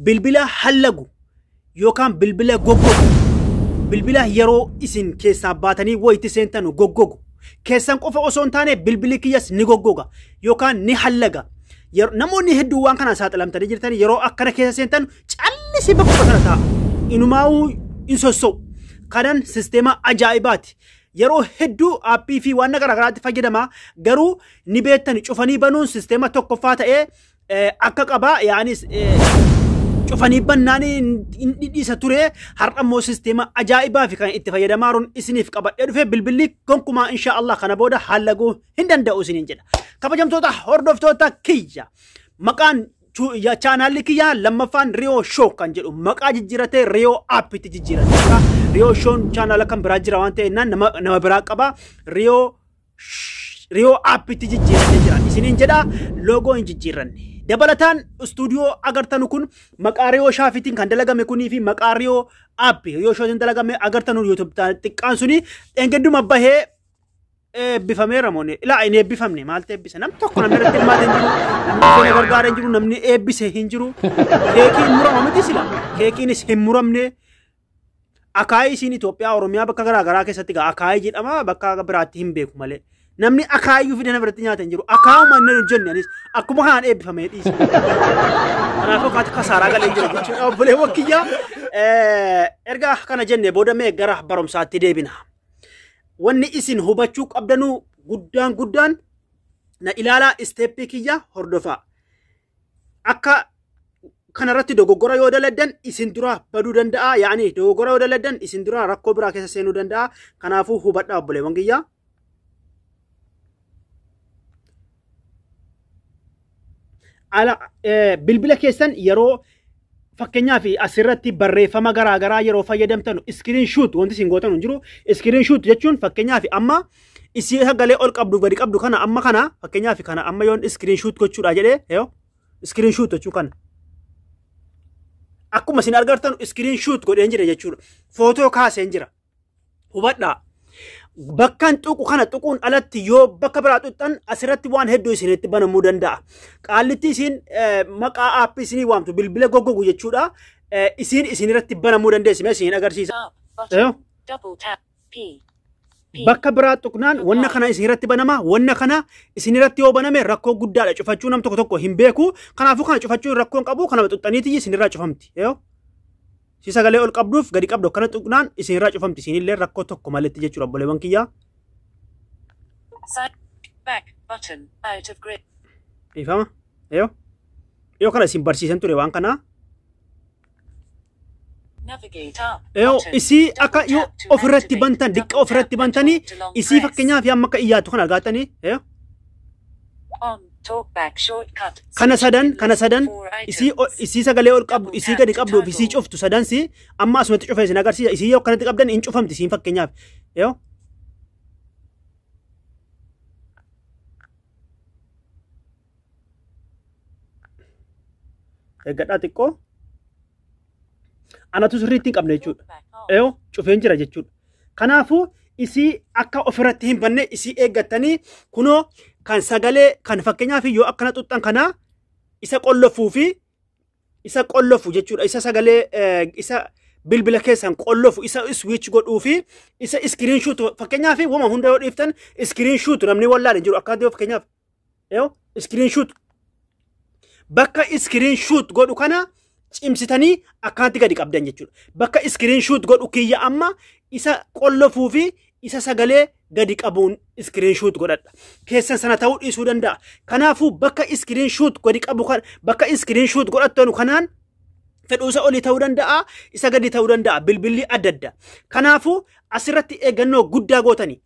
bilbila hallagu yookaan bilbila goggogu bilbila yeroo isin keessaa baatanii wayitti seentanu goggogu keessan qofa osoo hin taane bilbili kiyyas ni goggoga yookaan ni hallaga namoonni hedduu waan kana saaxilamtanii jirtan yeroo akkana keessa seentan callisi bakka kana ta'a inumaa'uu insosso kanan sisteema ajaa'ibaati yeroo hedduu aappii fi waan garaagaraatti fayyadama garuu ni beektan cufanii banuun sisteema tokkoffaa ta'ee akka qabaa yaanis cufanii bannaanii dhiisa ture har'ammoo sisteema ajaa'ibaa fi kan itti fayyadamaaruun isiniif qabadhee dhufe bilbilli gonkumaa insha Allah kana booda hallaguu hin danda'u isiniin jedha kabajamtoota hordoftoota kiyya maqaan chaanaalli kiyya lammaffaan Rio Show kan jedhu maqaa jijjiiratee Rio app itti jijjiirate Rio Show chaanaala kan biraa jira waan ta'eef nama biraa qaba Rio app itti jijjiirate jira isiniin jedha loogoo hin jijjiiranne dabalataan studio agartanu kun maqaa Rio Shaafitiin kan dalagame kunii fi maqaa Rio app Rio Shootiin dalagame agartanu YouTube xiqqaan suni engedduma bahee eebbifameera moone ilaa inni eebbifamne maal ta'e eebbise nam tokko namni irratti hirmaate hin jiru namni gargaara hin jiru namni eebbise hin jiru keekiin murama miti sila keekiinis hin muramne akaayii isiin Itoophiyaa Oromiyaa bakka garaagaraa keessatti akaayii jedhama bakka biraatti hin beeku malee namni akaayuu fi dana biratti nyaata hin jiru akaawuma inni hojjenne anis akkuma kanaan eebbifamee dhiisa kanaafuu kaati kasaaraa galee jira jechuudha obbolee wakkiyyaa erga kana jenne booda mee gara barumsaatti deebina wanni isin hubachuu qabdanuu guddaan na ilaalaa isteeppii kiyya hordofaa akka kanarratti dogoggora yoo daladdan isin dura baduu danda'a yaani dogoggora yoo daladdan isin dura rakkoo biraa keessa seenuu danda'a kanaafuu hubadhaa obboleewwan kiyyaa ala bilbila keessan yeroo fakkeenyaaf asirratti barreeffama garaagaraa yeroo fayyadamtan screenshot wanti isin gootan hin jiru screenshot jechuun fakkeenyaaf amma isii sagalee ol qabdu gadi qabdu kana amma kana fakkeenyaaf kana amma yoon screenshot gochuudha jedhee yoo screenshot jechuu kana akkuma isin argartan screenshot godheen jira jechuudha footoo kaaseen jira hubadhaa bakkan tuqu kana tuquun alatti yoo bakka biraa tuqxan asirratti waan hedduu isinitti banamuu danda'a qaallitti isin maqaa aappii isinii waamtu bilbila goggogu jechuudha isin irratti banamuu dandeessi mee isin agarsiisa bakka biraa tuqnaan wanna kana isin irratti banama wanna kana isin irratti yoo baname rakkoo guddaadha cufachuu nam tokko hin beeku kanaafuu kana cufachuun rakkoon qabu kana tuqxaniiti isin irraa cufamti si sagalee ol qabduuf gadi qabdu kana tuqnaan isin irraa cufamti isinillee rakkoo tokko maletti jechuudha obboleewwan kiyyaa ifama yoo kana isin barsiisan ture waan kana isii akka yoo ofirratti bantan diqqa ofirratti bantanii isii fakkeenyaaf amma akka iyyaatu kan argaatanii kana sadan isii sagalee ol qabdu isii gadi qabdu isii cuftu sadan si amma asumatti cufee isin agarsiisa isii yoo kanatti qabdan hin cufamti isiin fakkeenyaaf yoo eeggadhaa xiqqoo anatu sirriitti hin qabne jechuudha yoo cufeen jira jechuudha kanaafuu isii akka ofirratti hin banne isii eeggattanii kunoo kan sagalee kan fakkeenyaaf yoo akkana tuxxan kana isa qollofu jechuudha isa sagalee isa bilbila keessan qollofu isa switch godhuu fi isa screenshot fakkeenyaaf wama hunda yoo dhiiftan screenshot namni wallaale hin jiru akka fakkeenyaaf yoo screenshot bakka screenshot godhu kana cimsitanii akkanatti gadi qabdan jechuudha bakka screenshot godhu kiyya amma isa qollofuu fi isa sagalee gadi qabuun screenshot godhadha keessan sana ta'uu dhiisuu danda'a kanaafuu bakka screenshot gadi qabu kan bakka screenshot godhattanu kanaan fedhuusa olii ta'uu danda'a isa gadi ta'uu danda'a bilbilli adda adda kanaafuu asirratti eegannoo guddaa gootanii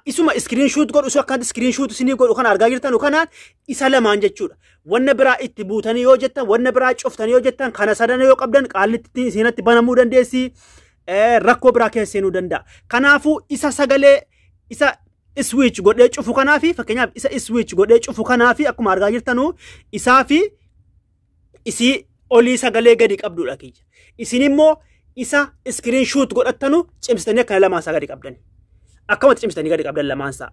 isuma screenshot godhu isu akkatti screenshot isinii godhu kan argaa jirtanu kanaan isa lamaan jechuudha wanna biraa itti buutanii yoo jettan wanna biraa cuftanii yoo jettan kana sadan yoo qabdan qaallitti isinatti banamuu dandeessi rakkoo biraa keessa seenuu danda'a kanaafuu isa sagalee isa switch godhee cufu kanaafi fakkeenyaaf isa switch godhee cufu kanaafi akkuma argaa jirtanu isaa fi isii olii sagalee gadi qabduudha kiyya isin immoo isa screenshot godhattanu cimsitanii akkana lamaan isaa gadi qabdan akkamatti cimsitanii gadi qabdan lamaan isaa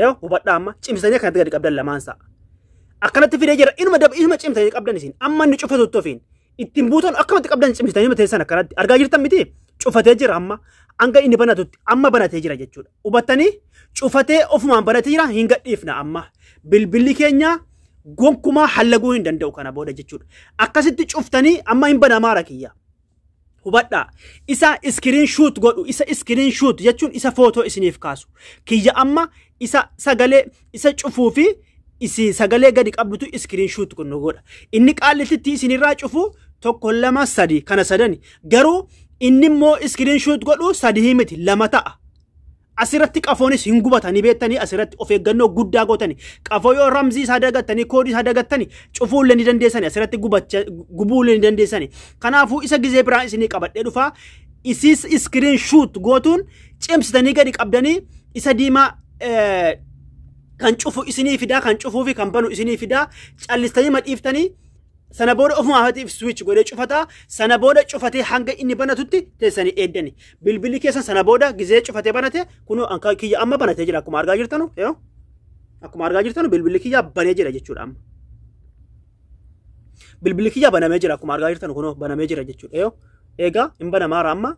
yoo hubadhaa amma cimsitanii akkanatti gadi qabdan lamaan isaa akkanatti fidee jira inuma cimtanii qabdan isin amma inni cufatu tofiin ittiin buutan akkamatti qabdan cimtanii mateessan akkanatti argaa jirtan miti cufatee jira amma hanga inni banatutti amma banatee jira jechuudha hubattanii cufatee ofumaan banatee jira hin gadhiifna amma bilbilli keenya gonkumaa hallaguu hin danda'u kana booda jechuudha akkasitti cuftanii amma hin banamaa rakiyya hubadha isa screen shoot godhu isa screen shoot jechuun isa footoo isiniif kaasu kiyya amma isa sagalee isa cufuu fi isi sagalee gadi qabdutu screen shoot kunno godha inni qaallititti isinirraa cufu tokko lama sadi kana sadani garuu inni immoo screen shoot godhu sadi miti lama ta'a asirratti qafoonis hin gubatanii beektanii asirratti of eeggannoo guddaa gootanii qafoo yoo ramzii isaa dagattanii koodii isaa dagattanii cufuullee ni dandeessanii asirratti gubuullee ni dandeessanii kanaafuu isa gizee biraan isinii qabadhee dhufaa isis screen shoot gootuun cimsitanii gadi qabdanii isa diimaa kan cufu isinii fidaa kan cufuu fi kan banu isinii fidaa callistanii madhiiftanii sana booda ofuma hatiif switch godhee cufataa sana booda cufatee hanga inni banatutti teessanii eeddani bilbilli keessan sana booda gizee cufatee banate kunoo anka kiyya amma banatee jira akkuma argaa jirtanu akkuma argaa jirtanu bilbilli kiyya banee jira jechuudha amma bilbilli kiyya banamee jira akkuma argaa jirtanu kunoo banamee jira jechuudha eegaa hin banamaara amma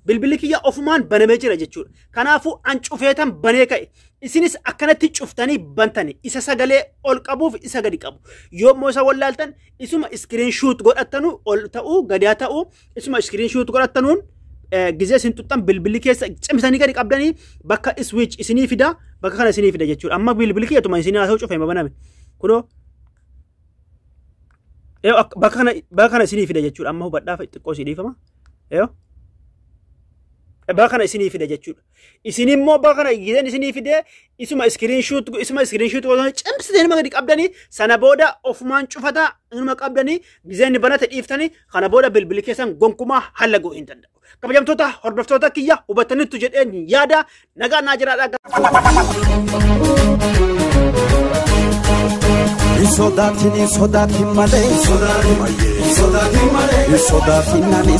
bilbilli kiyya ofumaan banamee jira jechuudha kanaafuu an cufeetan banee ka'e isinis akkanatti cuftanii bantani isa sagalee ol qabuuf isa gadi qabu yoommoo isa wallaaltan isuma screen shoot godhattanu ol ta'uu gadaa ta'uu isuma screen shoot godhattanuun gizee isin tuttan bilbilli keessa cimsanii gadi qabdanii bakka switch isinii fida bakka kana isinii fida jechuudha amma bilbilli kiyya tuma isinii haasa'u cufee baname kunoo bakka kana isinii fida jechuudha amma hubadhaa xiqqoo isii dhiifama bakana isinii fide jechuudha isin immoo bakana gizeen isinii fide isuma screen shoot godhanii cimsitanii magadi qabdanii sana booda ofumaan cufata inuma qabdanii gizeen banate dhiiftanii kana booda bilbilli keessan gonkumaa hallaguu hin danda'u kabajamtoota hordoftoota kiyya hubattaniittu jedheen yaada nagaa naa jiraadha Sodatin malee, sodatin malee, sodatin malee, sodatin malee.